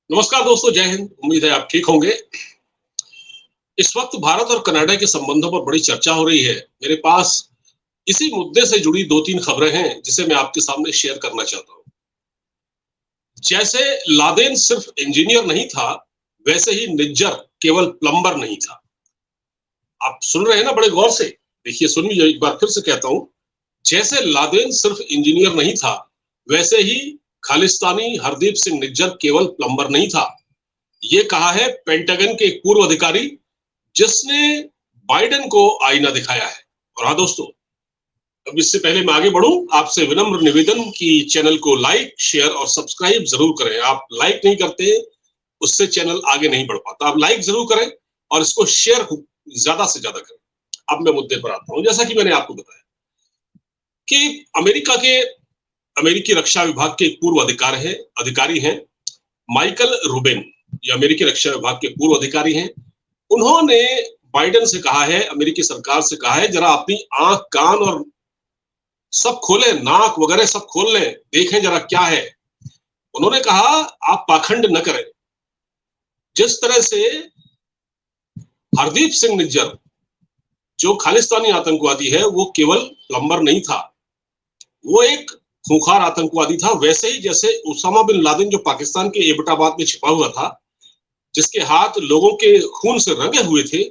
नमस्कार दोस्तों, जय हिंद। उम्मीद है आप ठीक होंगे। इस वक्त भारत और कनाडा के संबंधों पर बड़ी चर्चा हो रही है। मेरे पास इसी मुद्दे से जुड़ी 2-3 खबरें हैं जिसे मैं आपके सामने शेयर करना चाहता हूँ। जैसे लादेन सिर्फ इंजीनियर नहीं था, वैसे ही निज्जर केवल प्लम्बर नहीं था। आप सुन रहे हैं ना बड़े गौर से? देखिए सुनिए, एक बार फिर से कहता हूँ। जैसे लादेन सिर्फ इंजीनियर नहीं था, वैसे ही खालिस्तानी हरदीप सिंह निज्जर केवल प्लम्बर नहीं था। ये कहा है पेंटागन के एक पूर्व अधिकारी, जिसने बाइडेन को आईना दिखाया है। और हाँ दोस्तों, अब इससे पहले मैं आगे बढ़ूं, आपसे विनम्र निवेदन कि चैनल को लाइक, शेयर और सब्सक्राइब जरूर करें। आप लाइक नहीं करते, उससे चैनल आगे नहीं बढ़ पाता। आप लाइक जरूर करें और इसको शेयर ज्यादा से ज्यादा करें। अब मैं मुद्दे पर आता हूं। जैसा कि मैंने आपको बताया कि अमेरिकी रक्षा विभाग के एक पूर्व अधिकारी हैं माइकल रूबिन। ये अमेरिकी रक्षा विभाग के पूर्व अधिकारी हैं। उन्होंने बाइडेन से कहा है, अमेरिकी सरकार से कहा है, जरा अपनी आंख, कान और सब खोलें, नाक वगैरह सब खोल लें, देखें जरा क्या है। उन्होंने कहा, आप पाखंड न करें। जिस तरह से हरदीप सिंह निज्जर जो खालिस्तानी आतंकवादी है, वो केवल प्लम्बर नहीं था, वो एक खूंखार आतंकवादी था। वैसे ही जैसे उसामा बिन लादेन जो पाकिस्तान के एबटाबाद में छिपा हुआ था, जिसके हाथ लोगों के खून से रंगे हुए थे,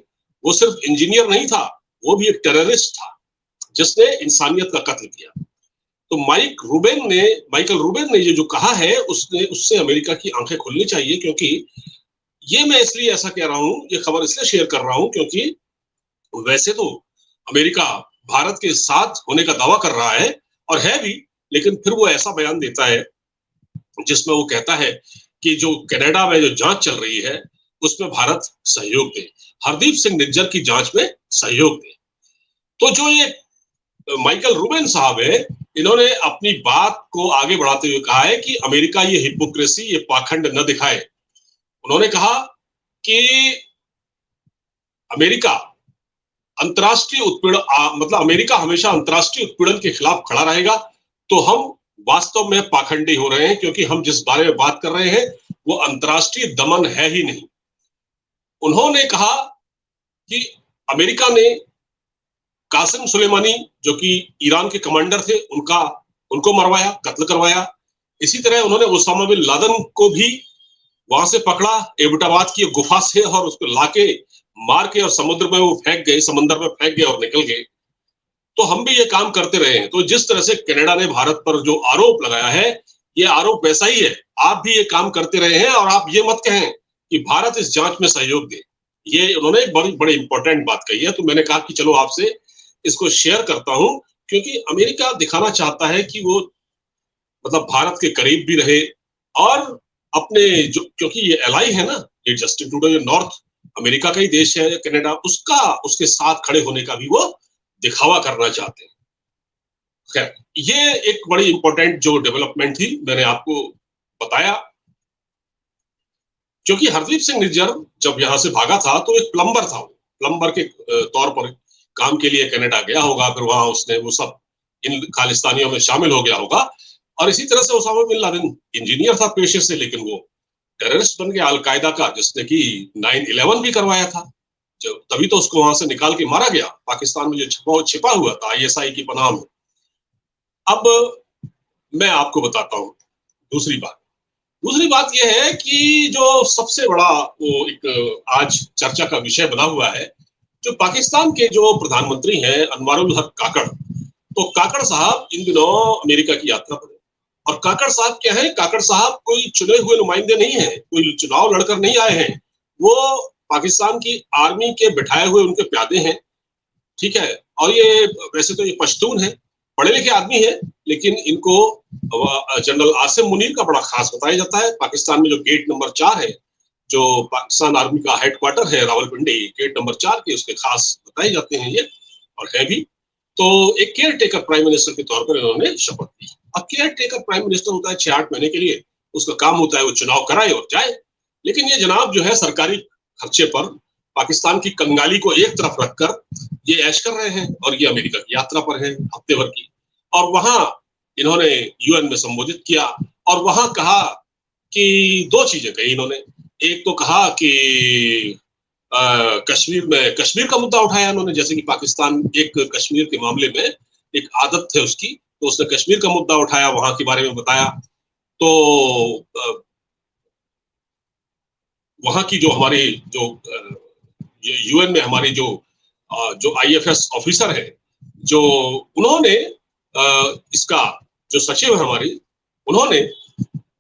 वो सिर्फ इंजीनियर नहीं था, वो भी एक टेररिस्ट था जिसने इंसानियत का कत्ल किया। तो माइकल रूबेन ने ये जो कहा है, उससे अमेरिका की आंखें खुलनी चाहिए। क्योंकि ये मैं इसलिए ऐसा कह रहा हूं, ये खबर इसलिए शेयर कर रहा हूं क्योंकि वैसे तो अमेरिका भारत के साथ होने का दावा कर रहा है और है भी, लेकिन फिर वो ऐसा बयान देता है जिसमें वो कहता है कि जो कनाडा में जो जांच चल रही है उसमें भारत सहयोग दे, हरदीप सिंह निज्जर की जांच में सहयोग दे। तो जो ये माइकल रूबेन साहब है, इन्होंने अपनी बात को आगे बढ़ाते हुए कहा है कि अमेरिका ये हिपोक्रेसी, ये पाखंड न दिखाए। उन्होंने कहा कि अमेरिका अंतर्राष्ट्रीय उत्पीड़न मतलब अमेरिका हमेशा अंतर्राष्ट्रीय उत्पीड़न के खिलाफ खड़ा रहेगा। तो हम वास्तव में पाखंडी हो रहे हैं, क्योंकि हम जिस बारे में बात कर रहे हैं वो अंतर्राष्ट्रीय दमन है ही नहीं। उन्होंने कहा कि अमेरिका ने कासिम सुलेमानी, जो कि ईरान के कमांडर थे, उनको मरवाया, कत्ल करवाया। इसी तरह उन्होंने उसामा बिन लादेन को भी वहां से पकड़ा, एबटाबाद की गुफा से, और उसको लाके मार के और समुद्र में वो फेंक गए, समंदर में फेंक गए और निकल गए। तो हम भी ये काम करते रहे हैं। तो जिस तरह से कनाडा ने भारत पर जो आरोप लगाया है, ये आरोप वैसा ही है। आप भी ये काम करते रहे हैं और आप ये मत कहें कि भारत इस जांच में सहयोग दे। ये उन्होंने एक बड़ी बड़ी इंपॉर्टेंट बात कही है। तो मैंने कहा कि चलो आपसे इसको शेयर करता हूं, क्योंकि अमेरिका दिखाना चाहता है कि वो मतलब भारत के करीब भी रहे और अपने जो, क्योंकि ये एलाई है ना, ये जस्टिन ट्रूडो, ये नॉर्थ अमेरिका का ही देश है कनाडा, उसके साथ खड़े होने का भी वो दिखावा करना चाहते हैं। खैर, ये एक बड़ी इंपॉर्टेंट जो डेवलपमेंट थी, मैंने आपको बताया। क्योंकि हरदीप सिंह निज्जर जब यहां से भागा था तो एक प्लम्बर था। प्लम्बर के तौर पर काम के लिए कनाडा गया होगा, फिर वहां उसने वो सब इन खालिस्तानियों में शामिल हो गया होगा। और इसी तरह से उसामा बिन लादेन इंजीनियर था पेशे से, लेकिन वो टेररिस्ट बन गया अलकायदा का, जिसने कि 9/11 भी करवाया था। जो तभी तो उसको वहां से निकाल के मारा गया, पाकिस्तान में जो छिपा हुआ था आईएसआई की पनाह में। अब मैं आपको बताता हूँ दूसरी बात यह है कि जो सबसे बड़ा वो एक आज चर्चा का विषय बना हुआ है, जो पाकिस्तान के जो प्रधानमंत्री हैं अनवरुल हक काकड़। तो काकड़ साहब इन दिनों अमेरिका की यात्रा पर है। और काकड़ साहब क्या है, काकड़ साहब कोई चुने हुए नुमाइंदे नहीं है, कोई चुनाव लड़कर नहीं आए हैं। वो पाकिस्तान की आर्मी के बिठाए हुए उनके प्यादे हैं, ठीक है। और ये वैसे तो ये पश्तून है, पढ़े लिखे आदमी है, लेकिन इनको जनरल आसिम मुनीर का बड़ा खास बताया जाता है। पाकिस्तान में जो गेट नंबर 4 है, जो पाकिस्तान आर्मी का हेडक्वार्टर है रावलपिंडी, गेट नंबर 4 के उसके खास बताए जाते हैं ये, और है भी। तो एक केयर टेकर प्राइम मिनिस्टर के तौर पर इन्होंने शपथ ली। अब केयर टेकर प्राइम मिनिस्टर होता है 6-8 महीने के लिए, उसका काम होता है वो चुनाव कराए और जाए। लेकिन ये जनाब जो है सरकारी खर्चे पर पाकिस्तान की कंगाली को एक तरफ रखकर ये ऐश कर रहे हैं, और ये अमेरिका की यात्रा पर है हफ्ते भर की। और वहां इन्होंने यूएन में संबोधित किया और वहां कहा कि दो चीजें कही इन्होंने। एक तो कहा कि कश्मीर का मुद्दा उठाया उन्होंने, जैसे कि पाकिस्तान एक कश्मीर के मामले में एक आदत है उसकी, तो उसने कश्मीर का मुद्दा उठाया, वहां के बारे में बताया। तो वहां की जो हमारी जो यूएन में हमारी जो आईएफएस ऑफिसर है, जो उन्होंने इसका जो सचिव है हमारी, उन्होंने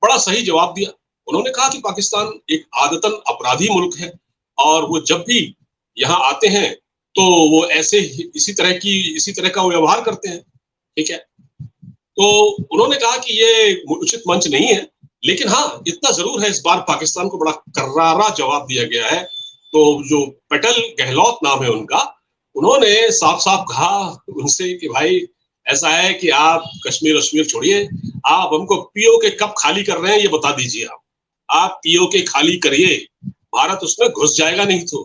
बड़ा सही जवाब दिया। उन्होंने कहा कि पाकिस्तान एक आदतन अपराधी मुल्क है और वो जब भी यहाँ आते हैं तो वो ऐसे इसी तरह का व्यवहार करते हैं। ठीक है, तो उन्होंने कहा कि ये उचित मंच नहीं है, लेकिन हाँ इतना जरूर है, इस बार पाकिस्तान को बड़ा करारा जवाब दिया गया है। तो जो पटेल गहलोत नाम है उनका, उन्होंने साफ साफ कहा उनसे कि भाई ऐसा है कि आप कश्मीर छोड़िए, आप हमको पीओ के कब खाली कर रहे हैं ये बता दीजिए। आप पीओ के खाली करिए, भारत उसमें घुस जाएगा नहीं तो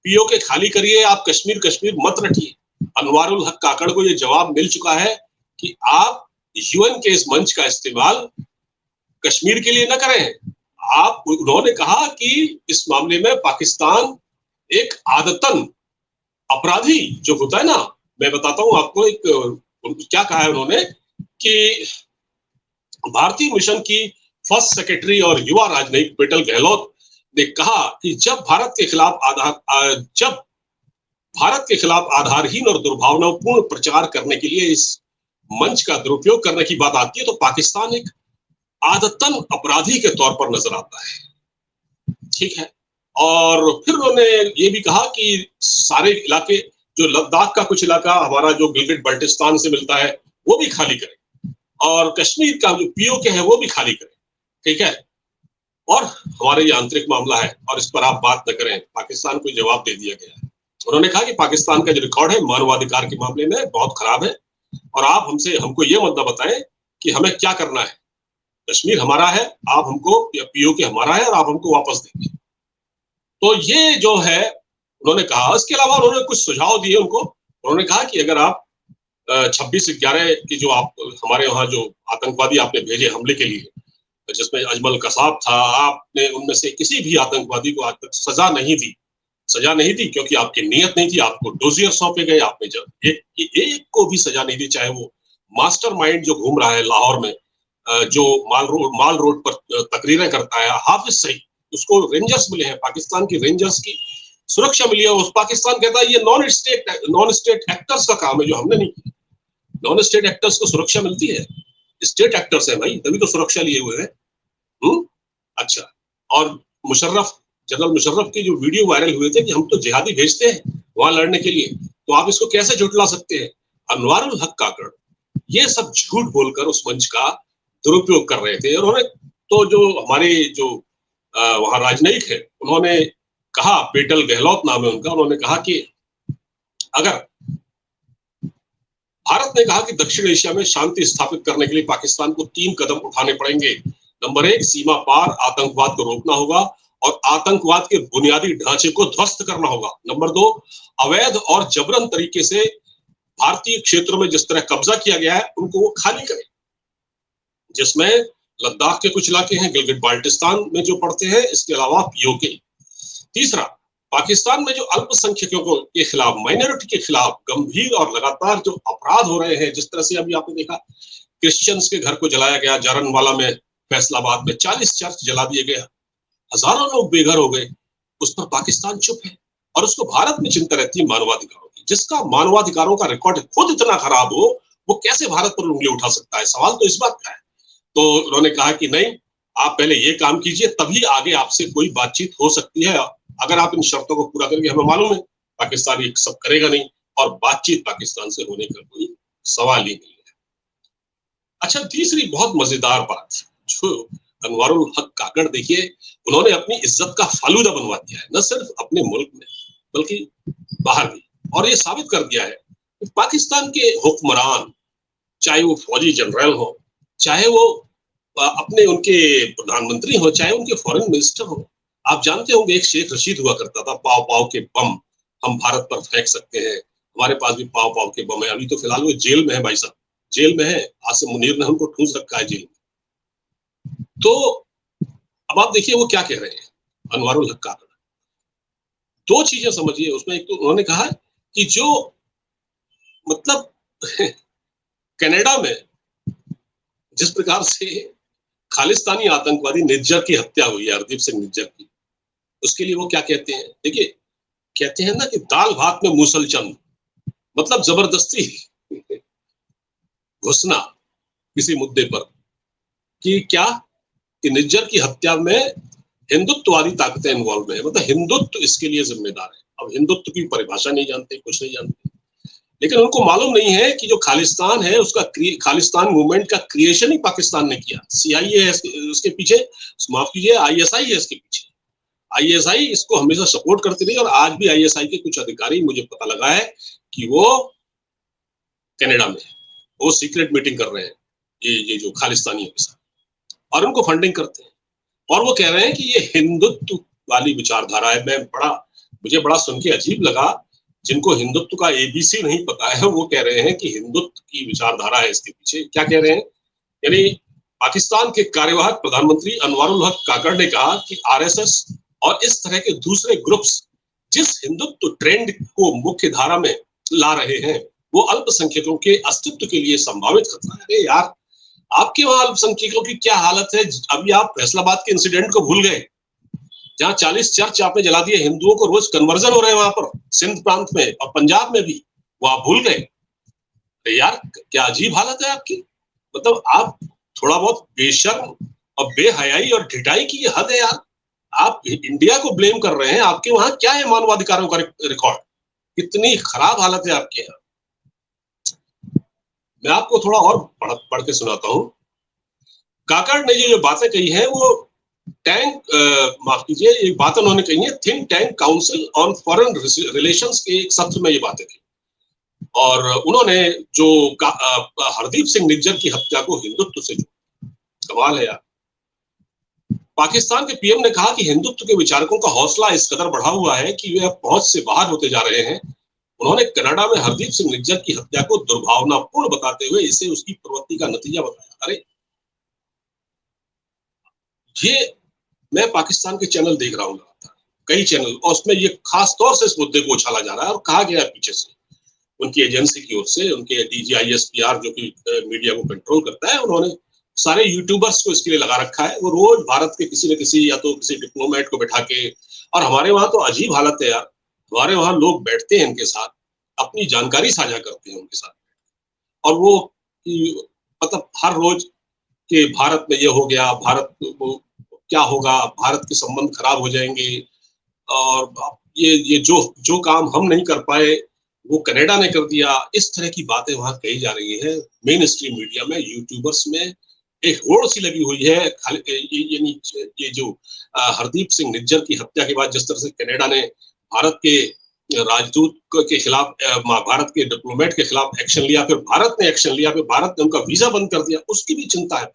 पीओ के खाली करिए, आप कश्मीर मत रखिए। अनवारुल हक काकड़ को ये जवाब मिल चुका है कि आप यूएन के इस मंच का इस्तेमाल कश्मीर के लिए न करें। उन्होंने कहा कि इस मामले में पाकिस्तान एक आदतन अपराधी जो होता है ना, मैं बताता हूं आपको एक क्या कहा है उन्होंने कि भारतीय मिशन की फर्स्ट सेक्रेटरी और युवा राजनयिक पटेल गहलोत ने कहा कि जब भारत के खिलाफ आधारहीन और दुर्भावनापूर्ण प्रचार करने के लिए इस मंच का दुरुपयोग करने की बात आती है तो पाकिस्तान एक आदतन अपराधी के तौर पर नजर आता है। ठीक है, और फिर उन्होंने ये भी कहा कि सारे इलाके, जो लद्दाख का कुछ इलाका हमारा जो गिलगिट बल्टिस्तान से मिलता है, वो भी खाली करें, और कश्मीर का जो पीओके है वो भी खाली करें। ठीक है, और हमारे ये आंतरिक मामला है और इस पर आप बात न करें, पाकिस्तान को जवाब दे दिया गया है। उन्होंने कहा कि पाकिस्तान का जो रिकॉर्ड है मानवाधिकार के मामले में बहुत खराब है, और आप हमको ये मुद्दा बताएं कि हमें क्या करना है। कश्मीर हमारा है, आप हमको, पीओके हमारा है और आप हमको वापस देंगे। तो ये जो है उन्होंने कहा। इसके अलावा उन्होंने कुछ सुझाव दिए उनको। उन्होंने कहा कि अगर आप 26/11 की जो आप हमारे वहां जो आतंकवादी आपने भेजे हमले के लिए, जिसमें अजमल कसाब था, आपने उनमें से किसी भी आतंकवादी को आज तक सजा नहीं दी क्योंकि आपकी नीयत नहीं थी। आपको डोजियर सौंपे गए, आपने जब एक को भी सजा नहीं दी, चाहे वो मास्टरमाइंड जो घूम रहा है लाहौर में, जो माल रोड पर तकरीरें करता है, हाफिज सईद, उसको रेंजर्स मिले हैं, पाकिस्तान की रेंजर्स की सुरक्षा मिली है। उस पाकिस्तान कहता है ये नॉन स्टेट एक्टर्स का काम है जो हमने नहीं किया। नॉन स्टेट एक्टर्स को सुरक्षा मिलती है, स्टेट एक्टर्स है भाई, तभी तो सुरक्षा लिए हुए हैं। अच्छा, और जनरल मुशर्रफ के जो वीडियो वायरल हुए थे कि हम तो जिहादी भेजते हैं वहां लड़ने के लिए, तो आप इसको कैसे झुठला सकते हैं। अनवारुल हक काकड़ ये सब झूठ बोलकर उस मंच का दुरुपयोग कर रहे थे। और उन्होंने तो जो हमारे जो वहां राजनयिक है, उन्होंने कहा, पटेल गहलोत नाम है उनका, उन्होंने कहा कि अगर भारत ने कहा कि दक्षिण एशिया में शांति स्थापित करने के लिए पाकिस्तान को 3 कदम उठाने पड़ेंगे। नंबर 1, सीमा पार आतंकवाद को रोकना होगा और आतंकवाद के बुनियादी ढांचे को ध्वस्त करना होगा। नंबर 2, अवैध और जबरन तरीके से भारतीय क्षेत्रों में जिस तरह कब्जा किया गया है उनको वो खाली करें, जिसमें लद्दाख के कुछ इलाके हैं, गिलगिट बाल्टिस्तान में जो पड़ते हैं, इसके अलावा पीओके। तीसरा, पाकिस्तान में जो अल्पसंख्यकों के खिलाफ, माइनॉरिटी के खिलाफ गंभीर और लगातार जो अपराध हो रहे हैं, जिस तरह से अभी आपने देखा क्रिश्चियंस के घर को जलाया गया, जारनवाला में, फैसलाबाद में 40 चर्च जला दिए गए, हजारों लोग बेघर हो गए, उस पर पाकिस्तान चुप है। और उसको भारत में चिंता रहती है मानवाधिकारों की। जिसका मानवाधिकारों का रिकॉर्ड खुद इतना खराब हो, वो कैसे भारत पर उंगली उठा सकता है? सवाल तो इस बात का है। तो उन्होंने कहा कि नहीं, आप पहले ये काम कीजिए, तभी आगे आपसे कोई बातचीत हो सकती है। अगर आप इन शर्तों को पूरा करेंगे, हमें मालूम है पाकिस्तान ये सब करेगा नहीं, और बातचीत पाकिस्तान से होने का कोई सवाल ही नहीं है। अच्छा, तीसरी बहुत मजेदार बात जो अनवारुल हक काकड़, देखिए उन्होंने अपनी इज्जत का फालूदा बनवा दिया है, न सिर्फ अपने मुल्क में बल्कि बाहर भी। और ये साबित कर दिया है कि पाकिस्तान के हुक्मरान, चाहे वो फौजी जनरल हो, चाहे वो अपने उनके प्रधानमंत्री हो, चाहे उनके फॉरेन मिनिस्टर हो, आप जानते होंगे एक शेख रशीद हुआ करता था, पाव पाव के बम हम भारत पर फेंक सकते हैं, हमारे पास भी पाव पाव के बम है। अभी तो फिलहाल वो जेल में है भाई साहब, जेल में है। आसिम मुनीर ने हमको ठूंस रखा है जेल में। तो अब आप देखिए वो क्या कह रहे हैं अनवारुल हक काकड़। दो चीजें समझिए उसमें। एक तो उन्होंने कहा कि जो मतलब कनाडा में जिस प्रकार से खालिस्तानी आतंकवादी निज्जर की हत्या हुई है, हरदीप सिंह निज्जर की, उसके लिए वो क्या कहते हैं? देखिए, कहते हैं ना कि दाल भात में मूसल चंद, मतलब जबरदस्ती घुसना किसी मुद्दे पर कि क्या कि निज्जर की हत्या में हिंदुत्ववादी ताकतें इन्वॉल्व है, मतलब हिंदुत्व इसके लिए जिम्मेदार है। अब हिंदुत्व की परिभाषा नहीं जानते, कुछ नहीं जानते, लेकिन उनको मालूम नहीं है कि जो खालिस्तान है उसका खालिस्तान मूवमेंट का क्रिएशन ही पाकिस्तान ने किया। सीआईए है उसके पीछे, माफ कीजिए आईएसआई है इसके पीछे। आईएसआई इसको हमेशा सपोर्ट करती रही और आज भी आईएसआई के कुछ अधिकारी, मुझे पता लगा है कि वो कनाडा में वो सीक्रेट मीटिंग कर रहे हैं ये जो खालिस्तानियों के साथ, और उनको फंडिंग करते हैं। और वो कह रहे हैं कि ये हिंदुत्व वाली विचारधारा है। मुझे बड़ा सुन के अजीब लगा, जिनको हिंदुत्व का एबीसी नहीं पता है वो कह रहे हैं कि हिंदुत्व की विचारधारा है इसके पीछे। क्या कह रहे हैं? यानी पाकिस्तान के कार्यवाहक प्रधानमंत्री अनवारुल हक काकड़ ने कहा कि आरएसएस और इस तरह के दूसरे ग्रुप्स जिस हिंदुत्व ट्रेंड को मुख्य धारा में ला रहे हैं वो अल्पसंख्यकों के अस्तित्व के लिए संभावित खतरा है। अरे यार, आपके वहां अल्पसंख्यकों की क्या हालत है? अभी आप फैसलाबाद के इंसिडेंट को भूल गए, जहां 40 चर्च आपने जला दिए, हिंदुओं को रोज कन्वर्जन हो रहे हैं वहां पर, सिंध प्रांत में और पंजाब में भी, वो आप भूल गए? अरे यार, क्या अजीब हालत है आपकी। मतलब आप थोड़ा बहुत बेशर्म और बेहयाई और ढिठाई की हद है यार। आप इंडिया को ब्लेम कर रहे हैं, आपके वहां क्या है मानवाधिकारों का रिकॉर्ड? कितनी खराब हालत है आपके यहाँ। मैं आपको थोड़ा और पढ़ के सुनाता हूँ। काकड़ ने जो बातें कही है वो माफ कीजिए, एक बात उन्होंने कही है think tank council on foreign relations के एक सत्र में ये बातें थी। और उन्होंने जो हरदीप सिंह निज्जर की हत्या को हिंदुत्व से जोड़ा। कमाल है यार। पाकिस्तान के पीएम ने कहा कि हिंदुत्व के विचारकों का हौसला इस कदर बढ़ा हुआ है कि वे अब पहुंच से बाहर होते जा रहे हैं। उन्होंने कनाडा में हरदीप सिंह निज्जर की हत्या को दुर्भावनापूर्ण बताते हुए इसे उसकी प्रवृत्ति का नतीजा बताया। अरे ये मैं पाकिस्तान के चैनल देख रहा हूँ, कई चैनल, और उसमें ये खास तौर से इस मुद्दे को उछाला जा रहा है और कहा गया है पीछे से उनकी एजेंसी की ओर से, उनके डीजीआईएसपीआर जो कि मीडिया को कंट्रोल करता है, उन्होंने सारे यूट्यूबर्स को इसके लिए लगा रखा है। वो रोज भारत के किसी न किसी या तो किसी डिप्लोमेट को बैठा के, और हमारे वहां तो अजीब हालत है यार, हमारे वहां लोग बैठते हैं इनके साथ, अपनी जानकारी साझा करते हैं उनके साथ, और वो मतलब हर रोज कि भारत में ये हो गया, भारत को क्या होगा, भारत के संबंध खराब हो जाएंगे, और ये जो काम हम नहीं कर पाए वो कनाडा ने कर दिया। इस तरह की बातें वहां कही जा रही है मेन स्ट्रीम मीडिया में, यूट्यूबर्स में एक होड़ सी लगी हुई है। यानी ये जो हरदीप सिंह निज्जर की हत्या के बाद जिस तरह से कनाडा ने भारत के राजदूत के खिलाफ, भारत के डिप्लोमेट के खिलाफ एक्शन लिया, फिर भारत ने एक्शन लिया, फिर भारत ने उनका वीजा बंद कर दिया, उसकी भी चिंता है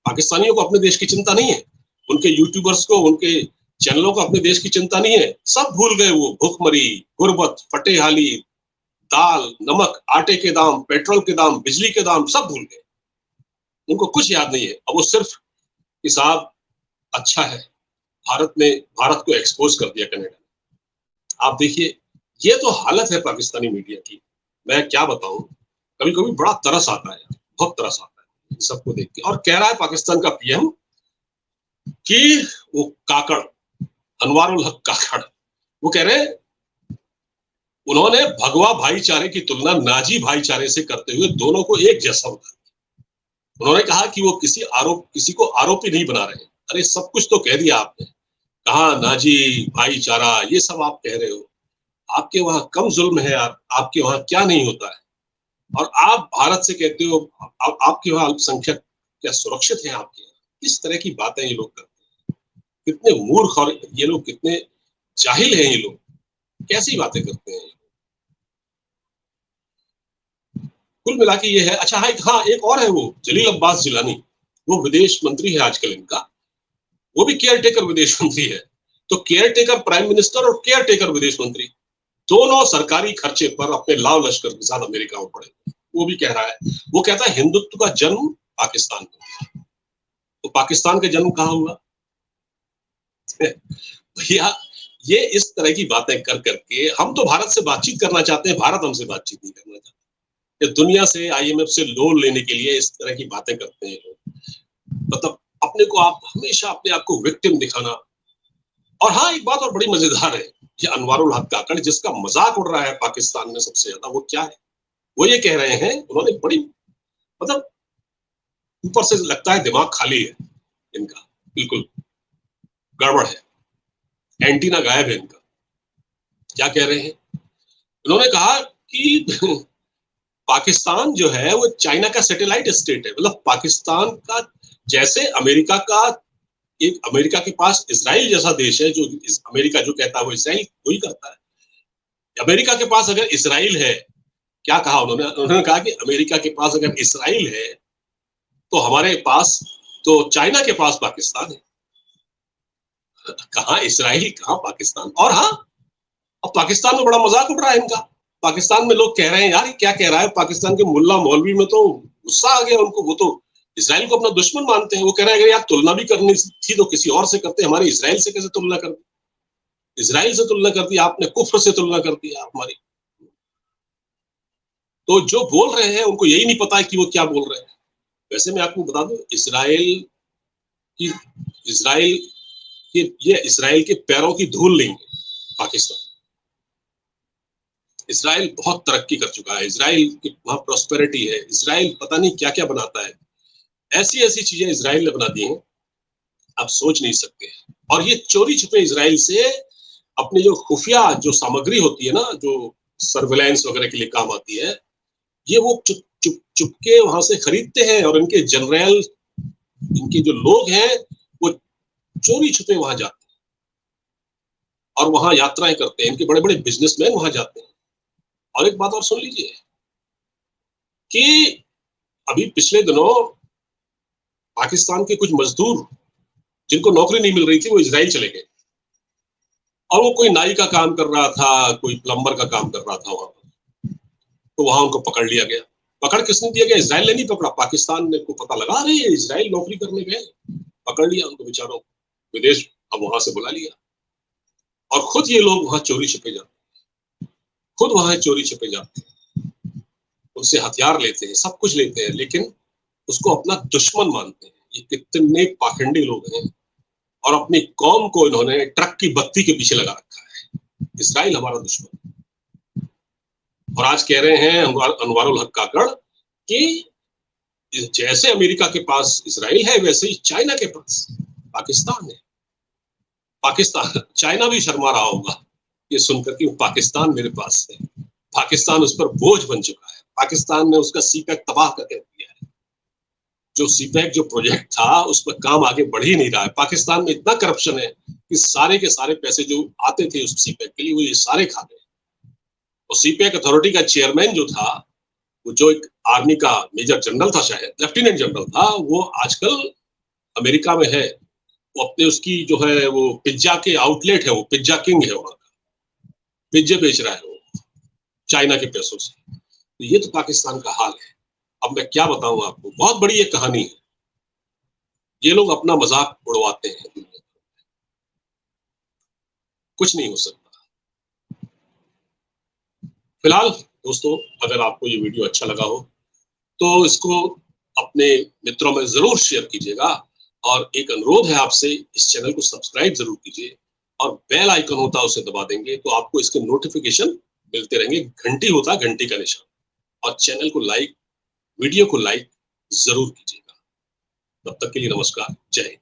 पाकिस्तानियों को। अपने देश की चिंता नहीं है, उनके यूट्यूबर्स को, उनके चैनलों को अपने देश की चिंता नहीं है। सब भूल गए वो भूखमरी, गुर्बत, फटेहाली, दाल, नमक, आटे के दाम, पेट्रोल के दाम, बिजली के दाम सब भूल गए। उनको कुछ याद नहीं है। अब वो सिर्फ कि साहब अच्छा है, भारत को एक्सपोज कर दिया कनाडा ने। आप देखिए, ये तो हालत है पाकिस्तानी मीडिया की। मैं क्या बताऊं, कभी कभी बड़ा तरस आता है, बहुत तरस आता है सबको देख के। और कह रहा है पाकिस्तान का पीएम कि वो काकड़, अनवारुल हक काकड़, वो कह रहे हैं उन्होंने भगवा भाईचारे की तुलना नाजी भाईचारे से करते हुए दोनों को एक जैसा बता दिया। उन्होंने कहा कि वो किसी को आरोपी नहीं बना रहे। अरे सब कुछ तो कह दिया आपने, कहा नाजी भाईचारा, ये सब आप कह रहे हो। आपके वहां कम जुल्म है यार, आपके वहां क्या नहीं होता है? और आप भारत से कहते हो आपके वहां अल्पसंख्यक क्या सुरक्षित है आपके यहाँ? किस तरह की बातें ये लोग करते हैं, कितने मूर्ख और ये लोग कितने जाहिल हैं, ये लोग कैसी बातें करते हैं। कुल मिला के ये है। अच्छा हाँ, एक और है वो जलील अब्बास जिलानी, वो विदेश मंत्री है आजकल इनका, वो भी केयर टेकर विदेश मंत्री है। तो केयर टेकर प्राइम मिनिस्टर और केयर टेकर विदेश मंत्री दोनों सरकारी खर्चे पर अपने लाव लश्कर के साथ अमेरिका में पड़े। वो भी कह रहा है, वो कहता है हिंदुत्व का जन्म पाकिस्तान में। तो तो पाकिस्तान का जन्म कहाँ हुआ? भैया ये इस तरह की बातें कर करके हम तो भारत से बातचीत करना चाहते हैं, भारत हमसे बातचीत नहीं करना चाहता। ये दुनिया से आईएमएफ से लोन लेने के लिए इस तरह की बातें करते हैं लोग। मतलब अपने को आप हमेशा अपने आप को विक्टिम दिखाना। और हाँ, एक बात और बड़ी मजेदार है, ये अनवारुल हक काकड़ जिसका मजाक उड़ रहा है पाकिस्तान में सबसे ज्यादा, वो क्या है? वो ये कह रहे हैं, उन्होंने बड़ी मतलब ऊपर से लगता है दिमाग खाली है इनका, बिल्कुल गड़बड़ है, एंटीना गायब है इनका। क्या कह रहे हैं? उन्होंने कहा कि पाकिस्तान जो है वो चाइना का सैटेलाइट स्टेट है। मतलब पाकिस्तान का जैसे अमेरिका का, एक अमेरिका के पास इजराइल जैसा देश है, जो अमेरिका जो कहता है वो इजराइल वही करता है। अमेरिका के पास अगर इजराइल है, क्या कहा उन्होंने कहा कि अमेरिका के पास अगर इजराइल है तो हमारे पास, तो चाइना के पास पाकिस्तान है। कहाँ इजराइल, कहाँ पाकिस्तान। और हाँ, अब पाकिस्तान में बड़ा मजाक उड़ रहा है इनका। पाकिस्तान में लोग कह रहे हैं यार ये क्या कह रहा है, पाकिस्तान के मुल्ला मौलवी में तो गुस्सा आ गया उनको, वो तो इजराइल को अपना दुश्मन मानते हैं। वो कह रहे हैं अगर यार तुलना भी करनी थी तो किसी और से करते, हमारे इजराइल से कैसे तुलना कर दी? इजराइल से तुलना कर दी आपने, कुफ्र से तुलना कर दी हमारी। तो जो बोल रहे हैं उनको यही नहीं पता है कि वो क्या बोल रहे हैं। वैसे मैं आपको बता दूं, की इजराइल ये इजराइल के पैरों की धूल लेंगे पाकिस्तान। इजराइल बहुत तरक्की कर चुका है, इजराइल की वहां प्रॉस्पेरिटी है, इजराइल पता नहीं क्या क्या बनाता है, ऐसी ऐसी चीजें इजराइल ने बना दी हैं आप सोच नहीं सकते। और ये चोरी छुपे इजराइल से अपनी जो खुफिया जो सामग्री होती है ना, जो सर्वेलेंस वगैरह के लिए काम आती है, ये वो चुप चुप चुपके वहां से खरीदते हैं। और इनके जनरल, इनके जो लोग हैं वो चोरी छुपे वहां जाते हैं और वहां यात्राएं करते हैं। इनके बड़े बड़े बिजनेसमैन वहां जाते हैं। और एक बात और सुन लीजिए कि अभी पिछले दिनों पाकिस्तान के कुछ मजदूर जिनको नौकरी नहीं मिल रही थी वो इजराइल चले गए। और वो कोई नाई का काम कर रहा था, कोई प्लम्बर का काम कर रहा था वहां पर, तो वहां उनको पकड़ लिया गया। पकड़ किसने दिया गया? इजराइल ने नहीं पकड़ा, पाकिस्तान ने को पता लगा रही है इजराइल नौकरी करने गए, पकड़ लिया उनको बेचारों, विदेश अब वहां से बुला लिया। और खुद ये लोग वहां चोरी छिपे जाते, खुद वहां चोरी छिपे जाते हैं, उनसे हथियार लेते हैं, सब कुछ लेते हैं, लेकिन उसको अपना दुश्मन मानते हैं। ये कितने पाखंडी लोग हैं। और अपनी कौम को इन्होंने ट्रक की बत्ती के पीछे लगा रखा है, इजराइल हमारा दुश्मन। और आज कह रहे हैं अनवारुल हक काकड़ कि जैसे अमेरिका के पास इजराइल है वैसे ही चाइना के पास पाकिस्तान है। पाकिस्तान, चाइना भी शर्मा रहा होगा ये सुनकर कि पाकिस्तान मेरे पास है। पाकिस्तान उस पर बोझ बन चुका है। पाकिस्तान ने उसका सीपैक तबाह करके दिया है। जो सीपैक जो प्रोजेक्ट था उस पर काम आगे बढ़ ही नहीं रहा है। पाकिस्तान में इतना करप्शन है कि सारे के सारे पैसे जो आते थे उस सीपैक के लिए वो ये सारे खा गए। और सीपैक अथॉरिटी का चेयरमैन जो था, वो जो एक आर्मी का मेजर जनरल था, शायद लेफ्टिनेंट जनरल था, वो आजकल अमेरिका में है। वो अपने उसकी जो है वो पिज्जा के आउटलेट है, वो पिज्जा किंग है, वहां का पिज्जे बेच रहा है वो चाइना के पैसों से। तो ये तो पाकिस्तान का हाल है। अब मैं क्या बताऊं आपको, बहुत बड़ी ये कहानी है। ये लोग अपना मजाक उड़वाते हैं, कुछ नहीं हो सकता। फिलहाल दोस्तों, अगर आपको ये वीडियो अच्छा लगा हो तो इसको अपने मित्रों में जरूर शेयर कीजिएगा। और एक अनुरोध है आपसे, इस चैनल को सब्सक्राइब जरूर कीजिए और बेल आइकन होता है उसे दबा देंगे तो आपको इसके नोटिफिकेशन मिलते रहेंगे। घंटी होता है, घंटी का निशान। और चैनल को लाइक, वीडियो को लाइक जरूर कीजिएगा। तब तक के लिए नमस्कार, जय हिंद।